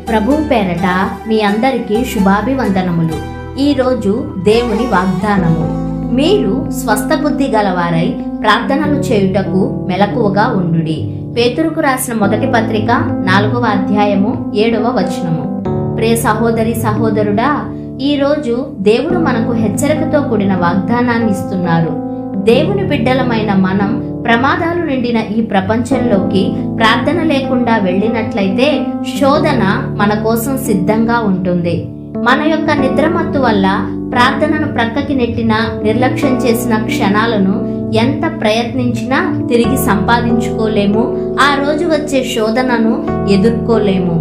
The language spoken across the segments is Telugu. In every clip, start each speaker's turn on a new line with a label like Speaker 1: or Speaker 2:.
Speaker 1: ప్రభువు పేరట మీ అందరికీ శుభాభివందనములు. ఈరోజు దేవుని వాగ్దానము. మీరు స్వస్థ బుద్ధి గలవారై ప్రార్థనలు చేయుటకు మెలకువగా ఉండుడి. పేతురుకు రాసిన మొదటి పత్రిక 4వ అధ్యాయము 7వ వచనము. ప్రియ సహోదరి సహోదరుడా, ఈరోజు దేవుడు మనకు హెచ్చరికతో కూడిన వాగ్దానాన్ని ఇస్తున్నారు. దేవుని బిడ్డలమైన మనం ప్రమాదాలు నిండిన ఈ ప్రపంచంలోకి ప్రార్థన లేకుండా వెళ్ళినట్లయితే శోధన మన కోసం సిద్ధంగా ఉంటుంది. మన యొక్క నిద్రమత్తు వల్ల ప్రార్థనను ప్రక్కకి నెట్టిన నిర్లక్ష్యం చేసిన క్షణాలను ఎంత ప్రయత్నించినా తిరిగి సంపాదించుకోలేము. ఆ రోజు వచ్చే శోధనను ఎదుర్కోలేము.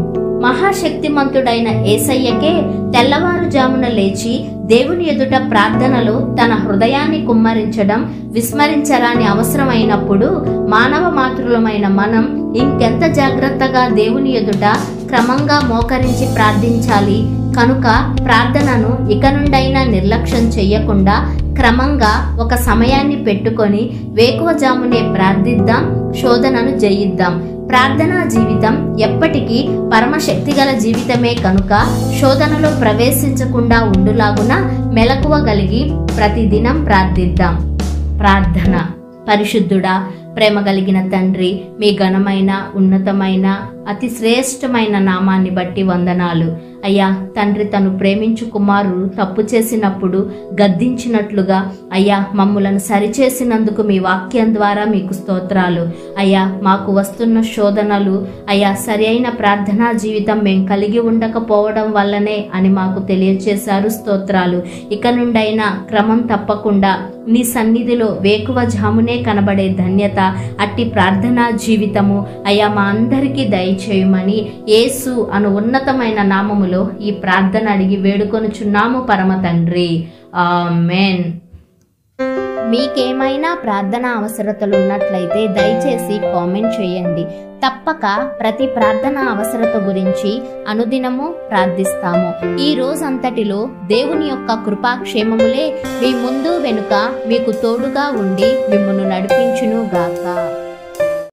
Speaker 1: మహాశక్తిమంతుడైన యేసయ్యకే తెల్లవారుజామున లేచి దేవుని ఎదుట ప్రార్థనలో తన హృదయాన్ని కుమ్మరించడం విస్మరించరాని అవసరమైనప్పుడు మానవ మాతృలమైన మనం ఇంకెంత జాగ్రత్తగా దేవుని ఎదుట క్రమంగా మోకరించి ప్రార్థించాలి. కనుక ప్రార్థనను ఇక నుండైనా నిర్లక్ష్యం చెయ్యకుండా క్రమంగా ఒక సమయాన్ని పెట్టుకొని వేకువజామునే ప్రార్థిద్దాం, శోధనను జయిద్దాం. ప్రార్థనా జీవితం ఎప్పటికీ పరమశక్తిగల జీవితమే కనుక శోధనలో ప్రవేశించకుండా ఉండులాగున మెలకువ కలిగి ప్రతిదినం ప్రార్థిద్దాం. ప్రార్థన. పరిశుద్ధుడా, ప్రేమ కలిగిన తండ్రి, మీ ఘనమైన ఉన్నతమైన అతి శ్రేష్టమైన నామాన్ని బట్టి వందనాలు. అయ్యా తండ్రి, తను ప్రేమించు కుమారుడు తప్పు చేసినప్పుడు గద్దించినట్లుగా అయ్యా మమ్ములను సరిచేసినందుకు మీ వాక్యం ద్వారా మీకు స్తోత్రాలు. అయ్యా మాకు వస్తున్న శోధనలు అయ్యా సరి అయిన ప్రార్థనా జీవితం మేము కలిగి ఉండకపోవడం వల్లనే అని మాకు తెలియచేశారు. స్తోత్రాలు. ఇక నుండైనా క్రమం తప్పకుండా నీ సన్నిధిలో వేకువజామునే కనబడే ధన్యత, అట్టి ప్రార్థనా జీవితము అయ్యా మా అందరికీ దయచేయమని యేసు అను ఉన్నతమైన నామములో ఈ ప్రార్థన అడిగి వేడుకొనుచున్నాము పరమ తండ్రి. ఆమేన్. మీకేమైనా ప్రార్థన అవసరతలు ఉన్నట్లయితే దయచేసి కామెంట్ చేయండి. తప్పక ప్రతి ప్రార్థన అవసరత గురించి అనుదినము ప్రార్థిస్తాము. ఈ రోజంతటిలో దేవుని యొక్క కృపాక్షేమములే మీ ముందు వెనుక మీకు తోడుగా ఉండి మిమ్మును నడిపించును గాక.